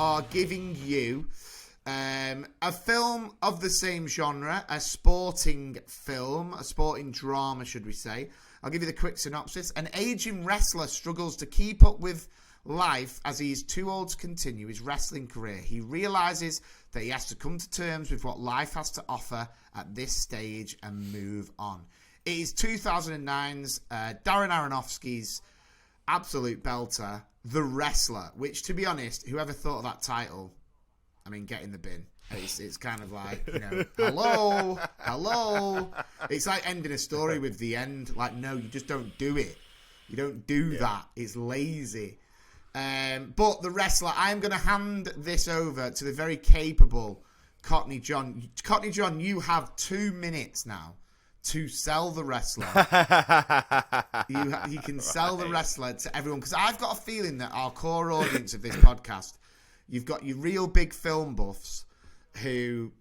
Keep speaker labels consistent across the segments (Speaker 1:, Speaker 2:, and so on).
Speaker 1: are giving you a film of the same genre, a sporting film, a sporting drama, should we say. I'll give you the quick synopsis. An aging wrestler struggles to keep up with life as he is too old to continue his wrestling career. He realizes that he has to come to terms with what life has to offer at this stage and move on. It is 2009's Darren Aronofsky's absolute belter, The Wrestler, which, to be honest, whoever thought of that title, I mean, get in the bin. It's kind of like, hello. It's like ending a story with the end. Like, no, you just don't do it. You don't do that. It's lazy. But The Wrestler, I'm going to hand this over to the very capable Cockney John. Cockney John, you have 2 minutes now to sell The Wrestler. You can sell The Wrestler to everyone, because I've got a feeling that our core audience of this podcast, you've got your real big film buffs who,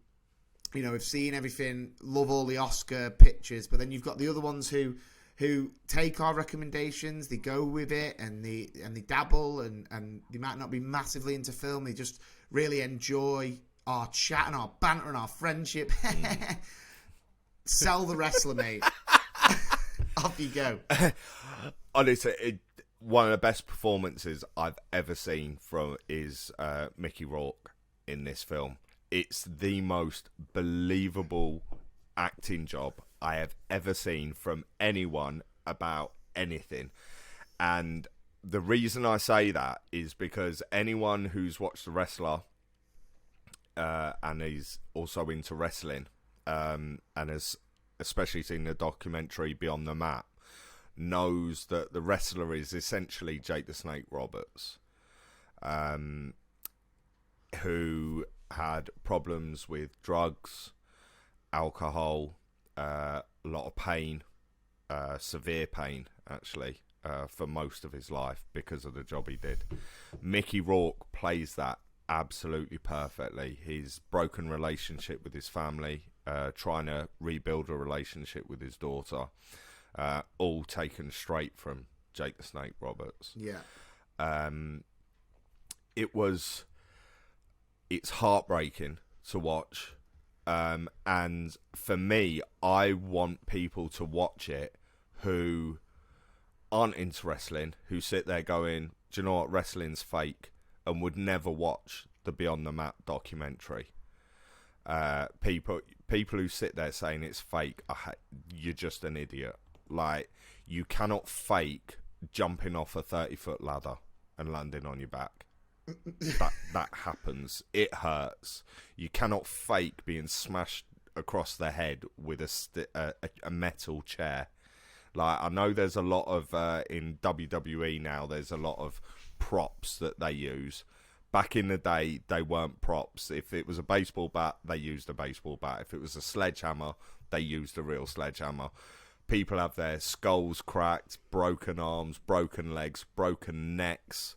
Speaker 1: have seen everything, love all the Oscar pictures, but then you've got the other ones who take our recommendations, they go with it, and they dabble, and they might not be massively into film. They just really enjoy our chat and our banter and our friendship. Sell The Wrestler, mate. Off you go.
Speaker 2: Honestly, one of the best performances I've ever seen is Mickey Rourke in this film. It's the most believable acting job I have ever seen from anyone about anything. And the reason I say that is because anyone who's watched The Wrestler and is also into wrestling and has especially seen the documentary Beyond the Mat knows that The Wrestler is essentially Jake the Snake Roberts, who had problems with drugs, alcohol, a lot of pain, severe pain actually, for most of his life because of the job he did. Mickey Rourke plays that absolutely perfectly. His broken relationship with his family, trying to rebuild a relationship with his daughter, all taken straight from Jake the Snake Roberts.
Speaker 1: Yeah.
Speaker 2: It's heartbreaking to watch. And for me, I want people to watch it who aren't into wrestling, who sit there going, do you know what, wrestling's fake, and would never watch the Beyond the Mat documentary. People who sit there saying it's fake, you're just an idiot. Like, you cannot fake jumping off a 30-foot ladder and landing on your back. That happens. It hurts. You cannot fake being smashed across the head with a metal chair. Like, I know there's a lot of in WWE now, there's a lot of props that they use. Back in the day, they weren't props. If it was a baseball bat, they used a baseball bat. If it was a sledgehammer, they used a real sledgehammer. People have their skulls cracked, broken arms, broken legs, broken necks,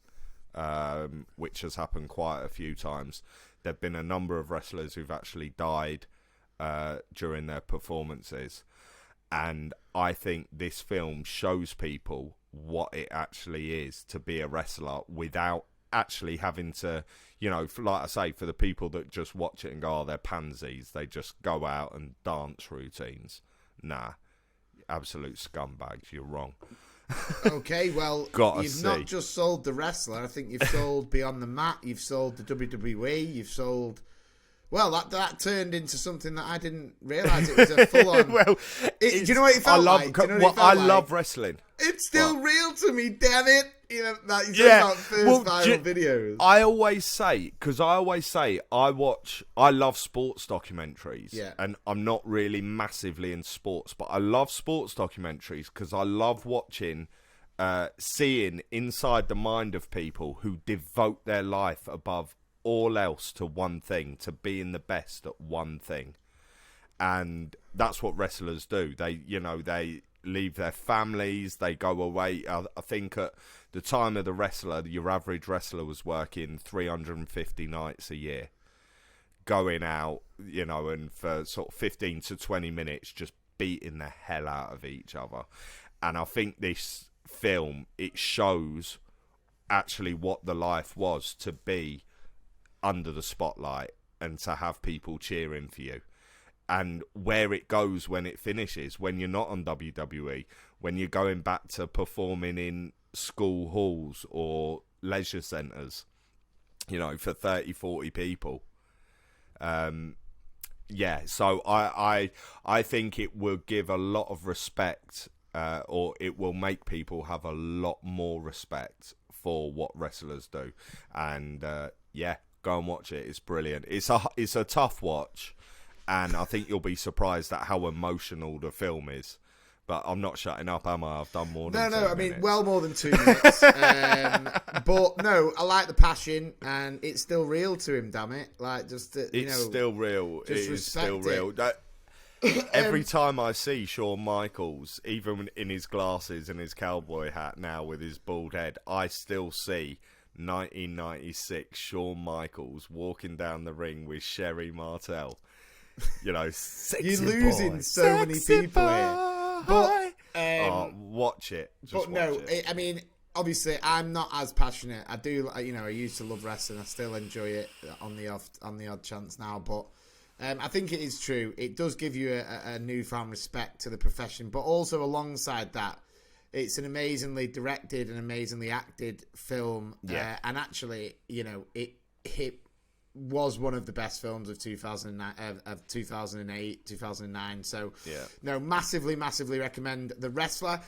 Speaker 2: which has happened quite a few times. There have been a number of wrestlers who've actually died during their performances. And I think this film shows people what it actually is to be a wrestler without actually having to, like I say, for the people that just watch it and go, oh, they're pansies, they just go out and dance routines. Nah, absolute scumbags, you're wrong.
Speaker 1: Okay, well, you've not just sold The Wrestler. I think you've sold Beyond the Mat, you've sold the WWE, you've sold... Well, that turned into something that I didn't realise it was a full-on... do you know what it felt like?
Speaker 2: I love wrestling.
Speaker 1: It's still real to me, damn it! That you said about first viral videos.
Speaker 2: I always say I love sports documentaries, and I'm not really massively in sports, but I love sports documentaries because I love watching, seeing inside the mind of people who devote their life above all else to one thing, to being the best at one thing. And that's what wrestlers do. They leave their families, they go away. I think at the time of The Wrestler, your average wrestler was working 350 nights a year, going out, and for sort of 15 to 20 minutes just beating the hell out of each other. And I think this film, it shows actually what the life was to be under the spotlight and to have people cheering for you. And where it goes when it finishes, when you're not on WWE, when you're going back to performing in school halls or leisure centres, you know, for 30, 40 people. Yeah, so I think it will give a lot of respect, or it will make people have a lot more respect for what wrestlers do. And yeah, go and watch it. It's brilliant. It's a tough watch. And I think you'll be surprised at how emotional the film is. But I'm not shutting up, am I? I've done more than 2 minutes.
Speaker 1: I mean, well more than 2 minutes. But no, I like the passion, and it's still real to him, damn it. Like, just,
Speaker 2: it's still real. It is still real. Every time I see Shawn Michaels, even in his glasses and his cowboy hat now with his bald head, I still see 1996 Shawn Michaels walking down the ring with Sherry Martel. You know, sexy
Speaker 1: you're losing
Speaker 2: boy.
Speaker 1: so many people here. But
Speaker 2: watch it. Just watch it.
Speaker 1: I mean, obviously, I'm not as passionate. I do, you know, I used to love wrestling. I still enjoy it on the odd chance now. But I think it is true. It does give you a newfound respect to the profession. But also alongside that, it's an amazingly directed and amazingly acted film.
Speaker 2: Yeah.
Speaker 1: And actually, you know, it was one of the best films of 2008, 2009. So,
Speaker 2: yeah.
Speaker 1: no, massively recommend The Wrestler.